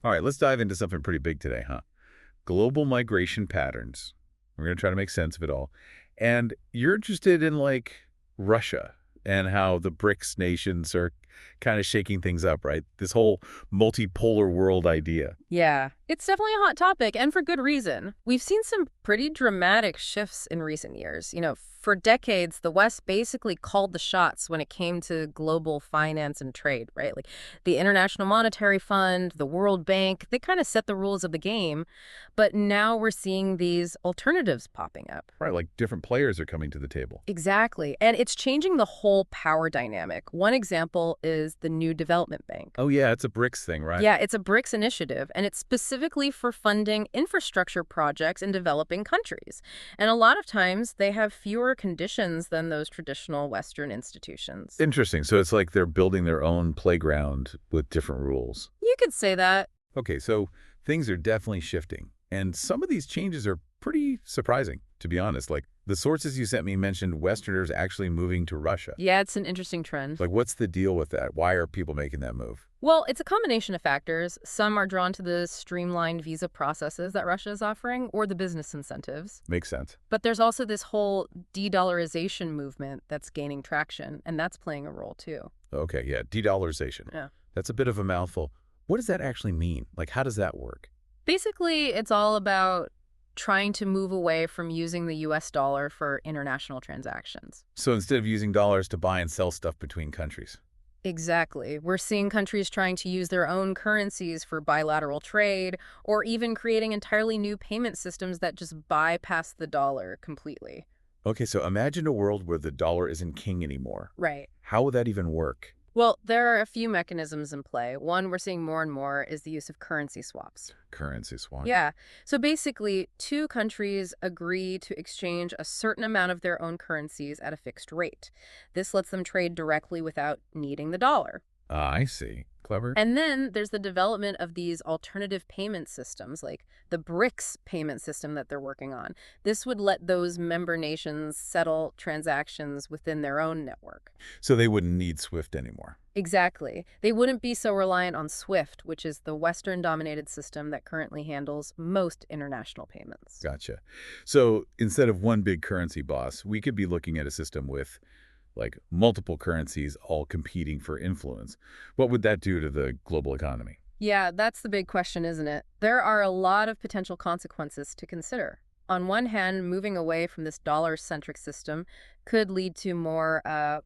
All right, let's dive into something pretty big today, huh? Global migration patterns. We're going to try to make sense of it all. And you're interested in, like, Russia and how the BRICS nations are kind of shaking things up, right? This whole multipolar world idea. Yeah, it's definitely a hot topic, and for good reason. We've seen some pretty dramatic shifts in recent years. For decades, the West basically called the shots when it came to global finance and trade, right? Like the International Monetary Fund, the World Bank, they kind of set the rules of the game. But now we're seeing these alternatives popping up. Right, like different players are coming to the table. Exactly. And it's changing the whole power dynamic. One example is the New Development Bank. Oh, yeah, it's a BRICS thing, right? Yeah, it's a BRICS initiative, and it's specifically for funding infrastructure projects in developing countries. And a lot of times, they have fewer conditions than those traditional Western institutions. Interesting. So it's like they're building their own playground with different rules. You could say that. Okay, so things are definitely shifting. And some of these changes are pretty surprising, to be honest. Like, the sources you sent me mentioned Westerners actually moving to Russia. Yeah, it's an interesting trend. Like, what's the deal with that? Why are people making that move? Well, it's a combination of factors. Some are drawn to the streamlined visa processes that Russia is offering or the business incentives. Makes sense. But there's also this whole de-dollarization movement that's gaining traction, and that's playing a role too. Okay, yeah, de-dollarization. Yeah. That's a bit of a mouthful. What does that actually mean? Like, how does that work? Basically, it's all about trying to move away from using the US dollar for international transactions. So instead of using dollars to buy and sell stuff between countries. Exactly. We're seeing countries trying to use their own currencies for bilateral trade or even creating entirely new payment systems that just bypass the dollar completely. Okay, so imagine a world where the dollar isn't king anymore. Right. How would that even work? Well, there are a few mechanisms in play. One we're seeing more and more is the use of currency swaps. Currency swap. Yeah. So basically, two countries agree to exchange a certain amount of their own currencies at a fixed rate. This lets them trade directly without needing the dollar. Ah, I see. Clever. And then there's the development of these alternative payment systems, like the BRICS payment system that they're working on. This would let those member nations settle transactions within their own network. So they wouldn't need SWIFT anymore. Exactly. They wouldn't be so reliant on SWIFT, which is the Western-dominated system that currently handles most international payments. Gotcha. So instead of one big currency boss, we could be looking at a system with like multiple currencies all competing for influence. What would that do to the global economy? Yeah, that's the big question, isn't it? There are a lot of potential consequences to consider. On one hand, moving away from this dollar-centric system could lead to more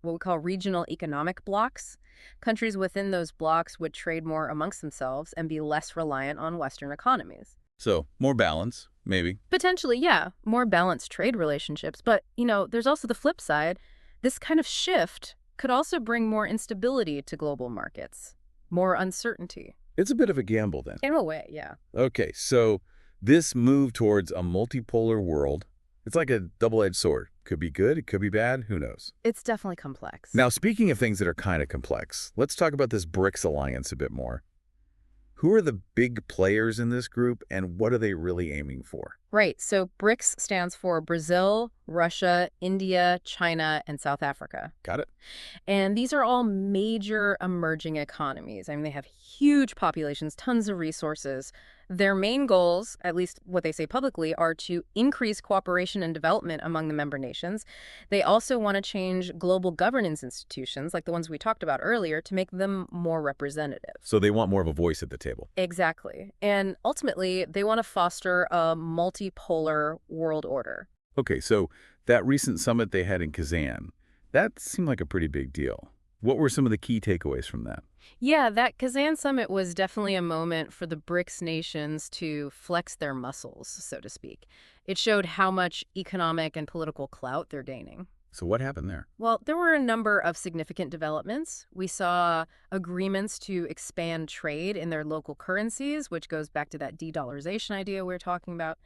what we call regional economic blocs. Countries within those blocs would trade more amongst themselves and be less reliant on Western economies. So more balance, maybe. Potentially, yeah, more balanced trade relationships. But, there's also the flip side. This kind of shift could also bring more instability to global markets, more uncertainty. It's a bit of a gamble then. In a way, yeah. Okay, so this move towards a multipolar world, it's like a double-edged sword. Could be good, it could be bad, who knows? It's definitely complex. Now, speaking of things that are kind of complex, let's talk about this BRICS alliance a bit more. Who are the big players in this group, and what are they really aiming for? Right. So BRICS stands for Brazil, Russia, India, China, and South Africa. Got it? And these are all major emerging economies. I mean, they have huge populations, tons of resources. Their main goals, at least what they say publicly, are to increase cooperation and development among the member nations. They also want to change global governance institutions, like the ones we talked about earlier, to make them more representative. So they want more of a voice at the table. Exactly. And ultimately, they want to foster a multipolar world order. Okay, so that recent summit they had in Kazan, that seemed like a pretty big deal. What were some of the key takeaways from that? Yeah, that Kazan summit was definitely a moment for the BRICS nations to flex their muscles, so to speak. It showed how much economic and political clout they're gaining. So what happened there? Well, there were a number of significant developments. We saw agreements to expand trade in their local currencies, which goes back to that de-dollarization idea we were talking about.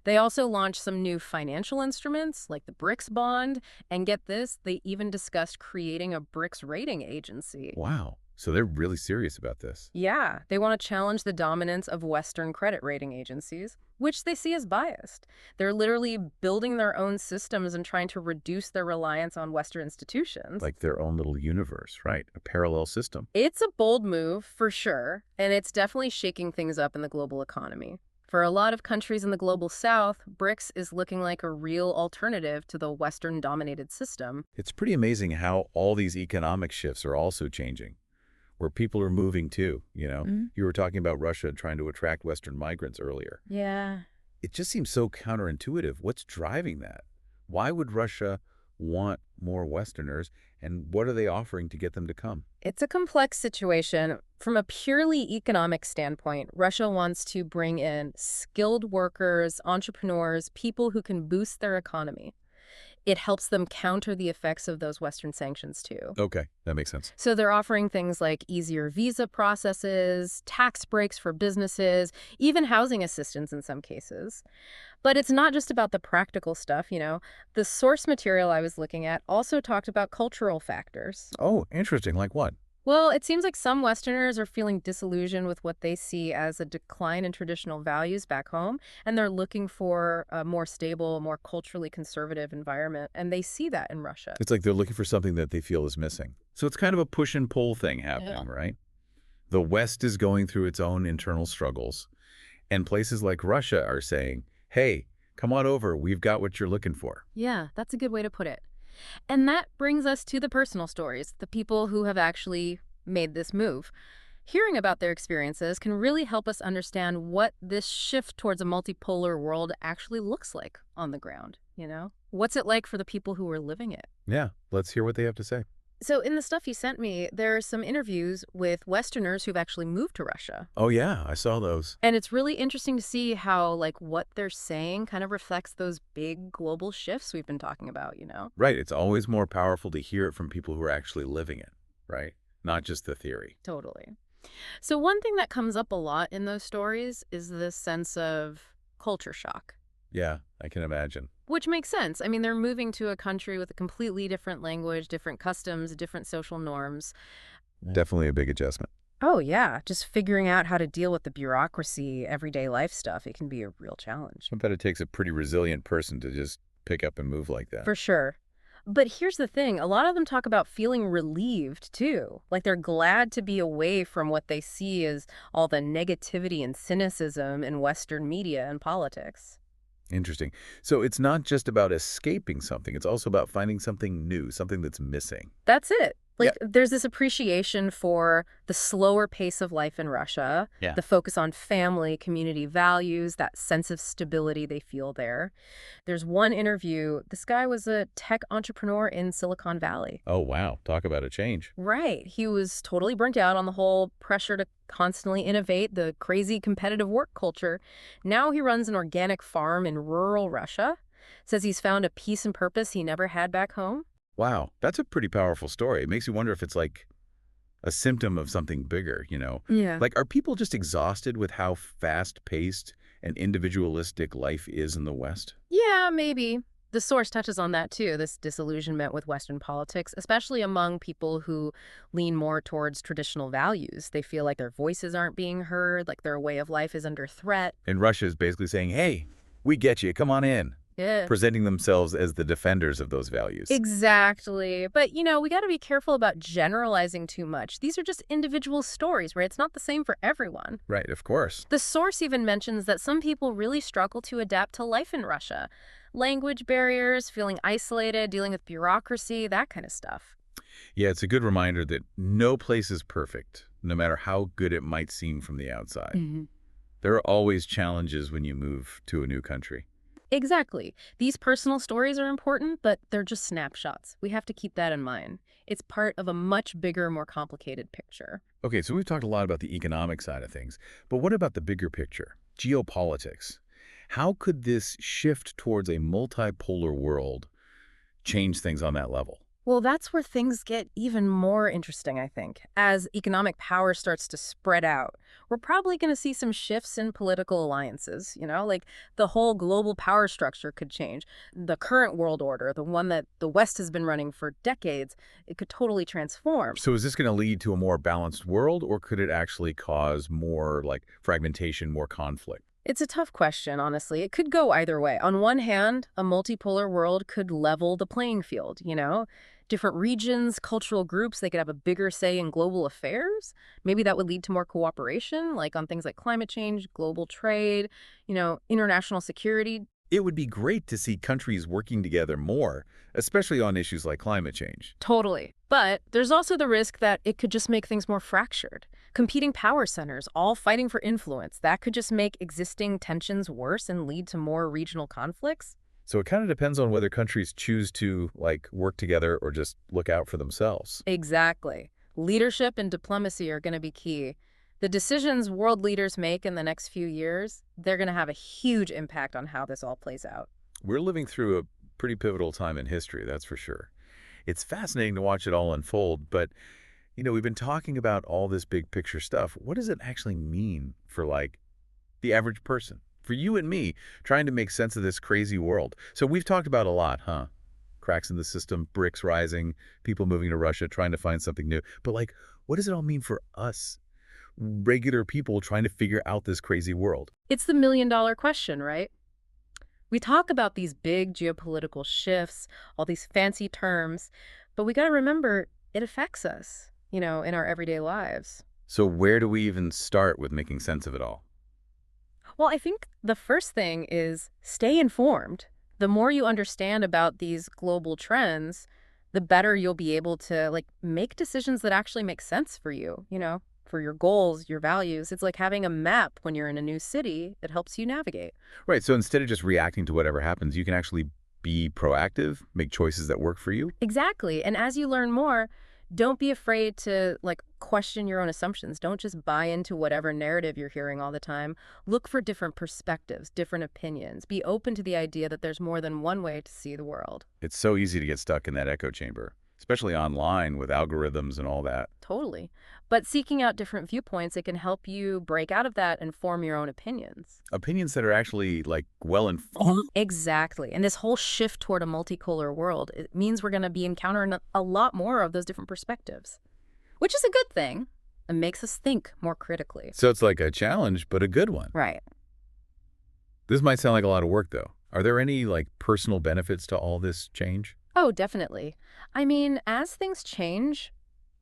They also launched some new financial instruments, like the BRICS bond, and get this, they even discussed creating a BRICS rating agency. Wow. So they're really serious about this. Yeah, they want to challenge the dominance of Western credit rating agencies, which they see as biased. They're literally building their own systems and trying to reduce their reliance on Western institutions. Like their own little universe, right? A parallel system. It's a bold move, for sure, and it's definitely shaking things up in the global economy. For a lot of countries in the global south, BRICS is looking like a real alternative to the Western-dominated system. It's pretty amazing how all these economic shifts are also changing, where people are moving too, you know? Mhm. You were talking about Russia trying to attract Western migrants earlier. Yeah. It just seems so counterintuitive. What's driving that? Why would Russia want more Westerners, and what are they offering to get them to come? It's a complex situation. From a purely economic standpoint, Russia wants to bring in skilled workers, entrepreneurs, people who can boost their economy. It helps them counter the effects of those Western sanctions, too. Okay, that makes sense. So they're offering things like easier visa processes, tax breaks for businesses, even housing assistance in some cases. But it's not just about the practical stuff. The source material I was looking at also talked about cultural factors. Oh, interesting. Like what? Well, it seems like some Westerners are feeling disillusioned with what they see as a decline in traditional values back home, and they're looking for a more stable, more culturally conservative environment, and they see that in Russia. It's like they're looking for something that they feel is missing. So it's kind of a push and pull thing happening, right? The West is going through its own internal struggles, and places like Russia are saying, hey, come on over, we've got what you're looking for. Yeah, that's a good way to put it. And that brings us to the personal stories, the people who have actually made this move. Hearing about their experiences can really help us understand what this shift towards a multipolar world actually looks like on the ground. What's it like for the people who are living it? Yeah, let's hear what they have to say. So in the stuff you sent me, there are some interviews with Westerners who've actually moved to Russia. Oh, yeah, I saw those. And it's really interesting to see how, what they're saying kind of reflects those big global shifts we've been talking about. Right, it's always more powerful to hear it from people who are actually living it, right? Not just the theory. Totally. So one thing that comes up a lot in those stories is this sense of culture shock. Yeah, I can imagine. Which makes sense. I mean, they're moving to a country with a completely different language, different customs, different social norms. Definitely a big adjustment. Oh, yeah. Just figuring out how to deal with the bureaucracy, everyday life stuff, it can be a real challenge. I bet it takes a pretty resilient person to just pick up and move like that. For sure. But here's the thing. A lot of them talk about feeling relieved, too. Like they're glad to be away from what they see as all the negativity and cynicism in Western media and politics. Interesting. So it's not just about escaping something. It's also about finding something new, something that's missing. That's it. Yeah. There's this appreciation for the slower pace of life in Russia, Yeah. the focus on family, community values, that sense of stability they feel there. There's one interview. This guy was a tech entrepreneur in Silicon Valley. Oh, wow. Talk about a change. Right. He was totally burnt out on the whole pressure to constantly innovate, the crazy competitive work culture. Now he runs an organic farm in rural Russia. Says he's found a peace and purpose he never had back home. Wow. That's a pretty powerful story. It makes you wonder if it's like a symptom of something bigger. Yeah. Like, are people just exhausted with how fast-paced and individualistic life is in the West? Yeah, maybe. The source touches on that, too, this disillusionment with Western politics, especially among people who lean more towards traditional values. They feel like their voices aren't being heard, like their way of life is under threat. And Russia is basically saying, hey, we get you. Come on in. Yeah. Presenting themselves as the defenders of those values. Exactly. But, we got to be careful about generalizing too much. These are just individual stories, right? It's not the same for everyone. Right, of course. The source even mentions that some people really struggle to adapt to life in Russia. Language barriers, feeling isolated, dealing with bureaucracy, that kind of stuff. Yeah, it's a good reminder that no place is perfect, no matter how good it might seem from the outside. Mm-hmm. There are always challenges when you move to a new country. Exactly. These personal stories are important, but they're just snapshots. We have to keep that in mind. It's part of a much bigger, more complicated picture. Okay, so we've talked a lot about the economic side of things, but what about the bigger picture? Geopolitics. How could this shift towards a multipolar world change things on that level? Well, that's where things get even more interesting, I think. As economic power starts to spread out, we're probably going to see some shifts in political alliances, like the whole global power structure could change. The current world order, the one that the West has been running for decades, it could totally transform. So is this going to lead to a more balanced world, or could it actually cause more like fragmentation, more conflict? It's a tough question, honestly. It could go either way. On one hand, a multipolar world could level the playing field. Different regions, cultural groups, they could have a bigger say in global affairs. Maybe that would lead to more cooperation, like on things like climate change, global trade, international security. It would be great to see countries working together more, especially on issues like climate change. Totally. But there's also the risk that it could just make things more fractured. Competing power centers, all fighting for influence, that could just make existing tensions worse and lead to more regional conflicts. So it kind of depends on whether countries choose to like work together or just look out for themselves. Exactly. Leadership and diplomacy are going to be key. The decisions world leaders make in the next few years, they're going to have a huge impact on how this all plays out. We're living through a pretty pivotal time in history, that's for sure. It's fascinating to watch it all unfold, but we've been talking about all this big picture stuff. What does it actually mean for like the average person? For you and me, trying to make sense of this crazy world. So we've talked about a lot, huh? Cracks in the system, BRICS rising, people moving to Russia, trying to find something new. But like, what does it all mean for us, regular people trying to figure out this crazy world? It's the million-dollar question, right? We talk about these big geopolitical shifts, all these fancy terms, but we got to remember it affects us, in our everyday lives. So where do we even start with making sense of it all? Well, I think the first thing is stay informed. The more you understand about these global trends, the better you'll be able to make decisions that actually make sense for you, for your goals, your values. It's like having a map when you're in a new city. It helps you navigate. Right, so instead of just reacting to whatever happens, you can actually be proactive, make choices that work for you. Exactly. And as you learn more, don't be afraid to question your own assumptions. Don't just buy into whatever narrative you're hearing all the time. Look for different perspectives, different opinions. Be open to the idea that there's more than one way to see the world. It's so easy to get stuck in that echo chamber, especially online with algorithms and all that. Totally. But seeking out different viewpoints, it can help you break out of that and form your own opinions. Opinions that are actually like well informed. Exactly. And this whole shift toward a multipolar world, it means we're going to be encountering a lot more of those different perspectives, which is a good thing. It makes us think more critically. So it's like a challenge, but a good one. Right. This might sound like a lot of work, though. Are there any like personal benefits to all this change? Oh, definitely. I mean, as things change,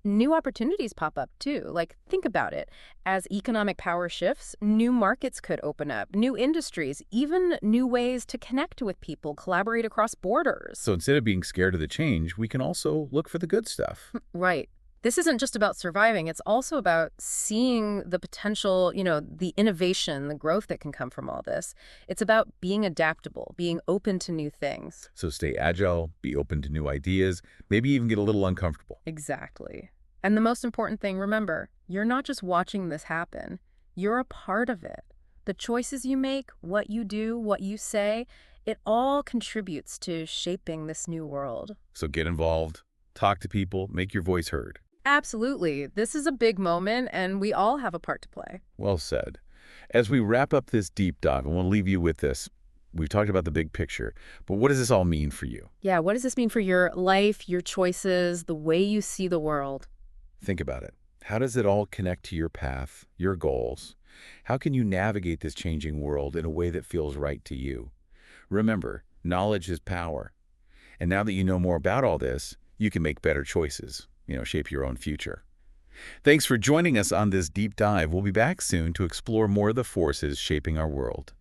new opportunities pop up too. Think about it. As economic power shifts, new markets could open up, new industries, even new ways to connect with people, collaborate across borders. So instead of being scared of the change, we can also look for the good stuff. Right. This isn't just about surviving. It's also about seeing the potential, the innovation, the growth that can come from all this. It's about being adaptable, being open to new things. So stay agile, be open to new ideas, maybe even get a little uncomfortable. Exactly. And the most important thing, remember, you're not just watching this happen. You're a part of it. The choices you make, what you do, what you say, it all contributes to shaping this new world. So get involved, talk to people, make your voice heard. Absolutely. This is a big moment, and we all have a part to play. Well said. As we wrap up this deep dive, I want to leave you with this. We've talked about the big picture, but what does this all mean for you? Yeah, what does this mean for your life, your choices, the way you see the world? Think about it. How does it all connect to your path, your goals? How can you navigate this changing world in a way that feels right to you? Remember, knowledge is power. And now that you know more about all this, you can make better choices, shape your own future. Thanks for joining us on this deep dive. We'll be back soon to explore more of the forces shaping our world.